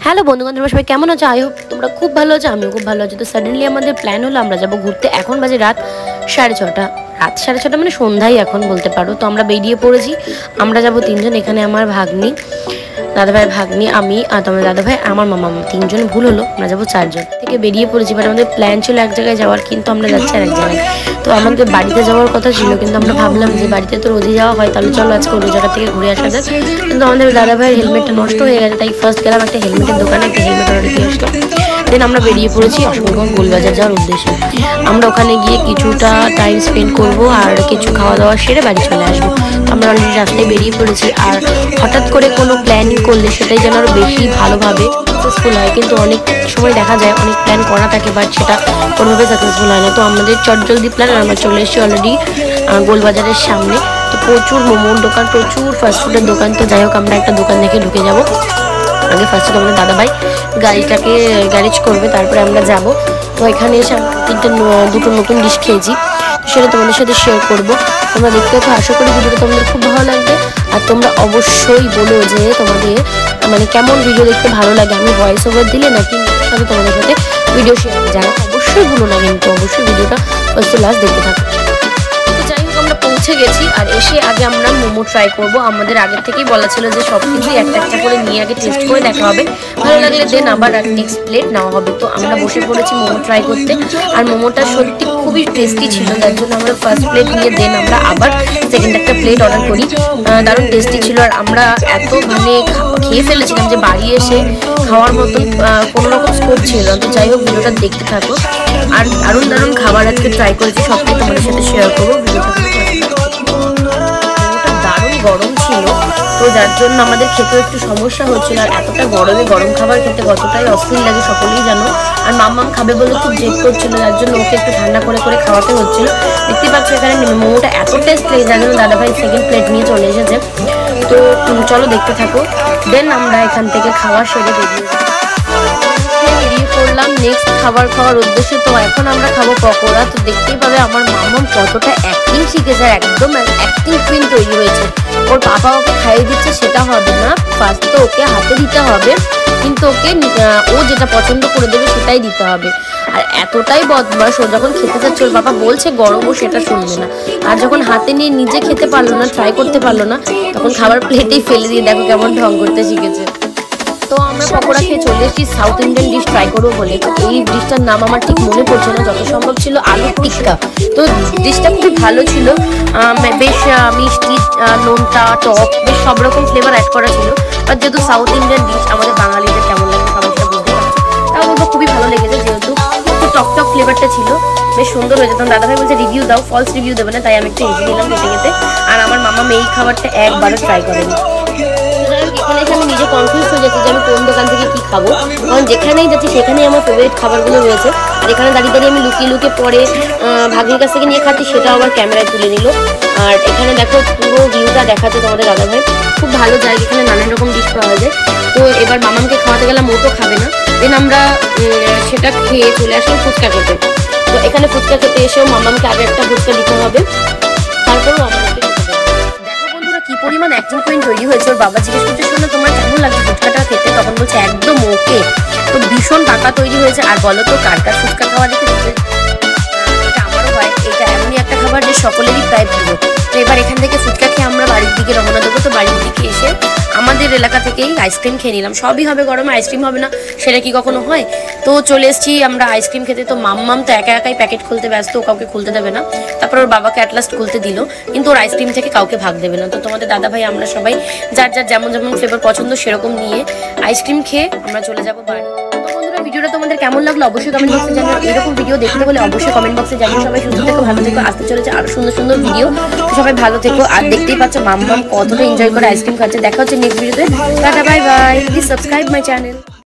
Hello বন্ধুগণ, তোমরা সবাই কেমন আছো? আই হোপ তোমরা খুব ভালো আছো, আমিও খুব ভালো আছি। তো সাডেনলি আমাদের প্ল্যান হলো আমরা যাবো ঘুরতে। এখন বাজে রাত 6:30। রাত 6:30 মানে সন্ধ্যায় এখন বলতে পারো। তো আমরা বেরিয়ে পড়েছি। আমরা যাবো 3 জন। এখানে আমার ভাগ্নি, দাদাভাইয়ের ভাগ্নি, আমি আর তোমার দাদাভাই, আমার মামা। 3 জন ভুল হলো, আমরা যাবো 4 জন। থেকে বেরিয়ে পড়েছি, বাট আমাদের প্ল্যান ছিল এক জায়গায় যাওয়ার, কিন্তু আমরা যাচ্ছি আর এক জায়গায়। তো আমাদের বাড়িতে যাওয়ার কথা ছিল, কিন্তু আমরা ভাবলাম যে বাড়িতে তো রোজই যাওয়া হয়, তাহলে চলো আজকে ওই জায়গা থেকে ঘুরে আসা যাক। কিন্তু আমাদের দাদাভাইয়ের হেলমেটটা নষ্ট হয়ে গেছে, তাই ফার্স্ট গেলাম একটা হেলমেটের দোকানে, একটা হেলমেট অর্ডার দিয়ে আসলাম। দেন আমরা বেরিয়ে পড়েছি অশোকনগর গোলবাজার যাওয়ার উদ্দেশ্যে। আমরা ওখানে গিয়ে কিছুটা টাইম স্পেন্ড করবো আর কিছু খাওয়া দাওয়া সেরে বাড়ি চলে আসবো। আমরা অলরেডি রাস্তায় বেরিয়ে পড়েছি। আর হঠাৎ করে কোনো প্ল্যানিং করলে সেটাই যেন আরও বেশি ভালোভাবে সাকসেসফুল হয়, কিন্তু অনেক সময় দেখা যায় অনেক প্ল্যান করা থাকে বাট সেটা কোনোভাবে সাকসেসফুল হয় না। তো আমাদের চটজলদি প্ল্যান, আমরা চলে এসেছি অলরেডি গোলবাজারের সামনে। তো প্রচুর মোমোর দোকান, প্রচুর ফাস্টফুডের দোকান। তো যাই হোক, আমরা একটা দোকান দেখে ঢুকে যাবো। আগে ফার্স্টে আমাদের দাদাভাই গাড়িটাকে গ্যারেজ করবে, তারপরে আমরা যাব। তো এখানে এসে দুটো নতুন ডিশ খেয়েছি, সেটা তোমাদের সাথে শেয়ার করবো। তোমরা দেখতে তো আশা করি ভিডিওটা তোমাদের খুব ভালো লাগবে। আর তোমরা অবশ্যই বলো যে তোমাদের মানে কেমন ভিডিও দেখতে ভালো লাগে, আমি ভয়েস ওভার দিলে নাকি সাথে তোমাদের সাথে ভিডিও শেয়ার জানা। অবশ্যই ভুলো না, কিন্তু অবশ্যই ভিডিওটা ফার্স্ট টু লাস্ট দেখতে থাকো। তো যাই হোক, আমরা পৌঁছে গেছি। আর এসে আগে আমরা মোমো ট্রাই করবো। আমাদের আগের থেকেই বলা ছিল যে সব কিছুই একটা একটা করে নিয়ে আগে টেস্ট করে দেখা হবে, ভালো লাগলে দেন আবার নেক্সট প্লেট নেওয়া হবে। তো আমরা বসে পড়েছি মোমো ট্রাই করতে। আর মোমোটা সত্যি খুবই টেস্টি ছিল, যার জন্য আমরা ফার্স্ট প্লেট নিয়ে দেন আমরা আবার সেকেন্ড একটা প্লেট অর্ডার করি। দারুণ টেস্টি ছিল। আর আমরা এত মানে খেয়ে ফেলেছিলাম যে বাড়ি এসে খাওয়ার মতন কোনো রকম স্কোপ ছিল না। তো যাই হোক, ভিডিওটা দেখতে থাকো। আর দারুণ দারুণ খাবার আজকে ট্রাই করেছি, সবটাই তোমাদের সাথে শেয়ার করবো। ভিডিওটা দারুণ গরম ছিল, তো যার জন্য আমাদের খেতেও একটু সমস্যা হচ্ছিল। আর এতটা গরমে গরম খাবার খেতে কতটাই অস্থির লাগে সকলেই জানো। আর মাম্মাম খাবে বলে খুব জেদ করছিল, যার জন্য ওকে একটু ঠান্ডা করে করে খাওয়াতে হচ্ছিল। দেখতে পাচ্ছ এখানে মোমোটা এত টেস্ট লেগে, যার জন্য দাদাভাই সেকেন্ড প্লেট নিয়ে চলে এসেছে। তো চলো দেখতে থাকো। দেন আমরা এখান থেকে খাওয়া সেরে বেরিয়ে পড়লাম নেক্সট খাবার খাওয়ার উদ্দেশ্যে। তো এখন আমরা খাবো পকোড়া। তো দেখতেই পাবে আমার মাম্মাম কতটা অ্যাক্টিং শিখেছে, আর একদম অ্যাক্টিং কুইন তৈরি হয়েছে। ওর পাপা ওকে খাইয়ে দিচ্ছে সেটা হবে না, ফার্স্ট তো ওকে হাতে দিতে হবে, কিন্তু ওকে ও যেটা পছন্দ করে দেবে সেটাই দিতে হবে। আর এতটাই বদমাস, ও যখন খেতে যাচ্ছে ওর বাবা বলছে গরম, ও সেটা শুনবে না। আর যখন হাতে নিয়ে নিজে খেতে পারলো না, ট্রাই করতে পারলো না, তখন খাবার প্লেটেই ফেলে দিয়ে দেখো কেমন ঢং করতে শিখেছে। তো আমরা পকোড়া খেয়ে চলে এসেছি সাউথ ইন্ডিয়ান ডিশ ট্রাই করবো বলে। তো এই ডিশটার নাম আমার ঠিক মনে পড়ছে না, যত সম্ভব ছিল আলু টিক্কা। তো ডিশটা খুবই ভালো ছিল, বেশ মিষ্টি, নোনতা, টক, বেশ সব রকম ফ্লেভার অ্যাড করা ছিল। আর যেহেতু সাউথ ইন্ডিয়ান ডিশ, আমাদের বাঙালিদের কেমন লাগে সবাই সেটা বুঝতে পারছো। তাও বলবো খুবই ভালো লেগেছে, যেহেতু একটু টক টক ফ্লেভারটা ছিল, বেশ সুন্দর হয়েছে। তখন দাদাভাই বলছে রিভিউ দাও, ফলস রিভিউ দেবে না, তাই আমি একটু হেঁটে নিলাম খেতে খেতে। আর আমার মামা এই খাবারটা একবারও ট্রাই করেনি। এখানে এসে আমি নিজে কনফিউজ হয়ে যাচ্ছি যে আমি কোন দোকান থেকে কি খাবো, কারণ যেখানেই যাচ্ছি সেখানেই আমার ফেভারিট খাবারগুলো রয়েছে। আর এখানে দাঁড়িয়ে দাঁড়িয়ে আমি লুকিয়ে লুকিয়ে পরে ভাগ্নির কাছ থেকে নিয়ে খাচ্ছি, সেটাও আবার ক্যামেরায় তুলে নিল। আর এখানে দেখো পুরো ভিউটা দেখাচ্ছে তোমাদের দাদাভাই, খুব ভালো জায়গা, এখানে নানান রকম ডিশ পাওয়া যায়। তো এবার মামামকে খাওয়াতে গেলাম, ও তো খাবে না। দেন আমরা সেটা খেয়ে চলে আসলাম ফুচকা খেতে। তো এখানে ফুচকা খেতে এসেও মামামকে আগে একটা ফুচকা দিতে হবে, তারপরেও আমাদেরকে কি পরিমাণ অ্যাক্টিং কুইন তৈরি হয়েছে। ওর বাবা জিজ্ঞেস করতে শোনো তোমার কেমন লাগে ফুচকাটা খেতে, তখন বলছে একদম ওকে। তো ভীষণ টাকা তৈরি হয়েছে। আর বলো তো কার কার ফুচকা খাওয়া দেখে এটা আমারও হয়, এটা এমনই একটা খাবার যে সকলেরই প্রায় প্রিয়। তো এবার এখান থেকে ফুচকা খেয়ে আমরা বাড়ির দিকে রওনা দেবো। তো বাড়ির দিকে এসে আমাদের এলাকা থেকেই আইসক্রিম খেয়ে নিলাম। সবই হবে গরমে, আইসক্রিম হবে না সেটা কি কখনো হয়? তো চলে এসেছি আমরা আইসক্রিম খেতে। তো মাম্মাম তো একা একাই প্যাকেট খুলতে ব্যস্ত, ও কাউকে খুলতে দেবে না। তারপর ওর বাবাকে অ্যাটলাস্ট খুলতে দিল, কিন্তু ওর আইসক্রিম থেকে কাউকে ভাগ দেবে না। তো তোমাদের দাদাভাই আমরা সবাই যার যার যেমন যেমন ফ্লেভার পছন্দ সেরকম নিয়ে আইসক্রিম খেয়ে আমরা চলে যাবো বাড়ি। তো বন্ধুরা, ভিডিওটা তোমাদের কেমন লাগলো অবশ্যই কমেন্ট বক্সে জানিও। এরকম ভিডিও দেখতে হলে অবশ্যই কমেন্ট বক্সে জানিও। সবাই সুস্থ থেকো, ভালো থেকো, আসতে চলেছে আরো সুন্দর সুন্দর ভিডিও। সবাই ভালো থেকো। আর দেখতেই পাচ্ছ মাম্মাম কতটা এনজয় করে আইসক্রিম খাচ্ছে। দেখা হচ্ছে নেক্সট ভিডিওতে। Tata, bye bye, please subscribe my channel.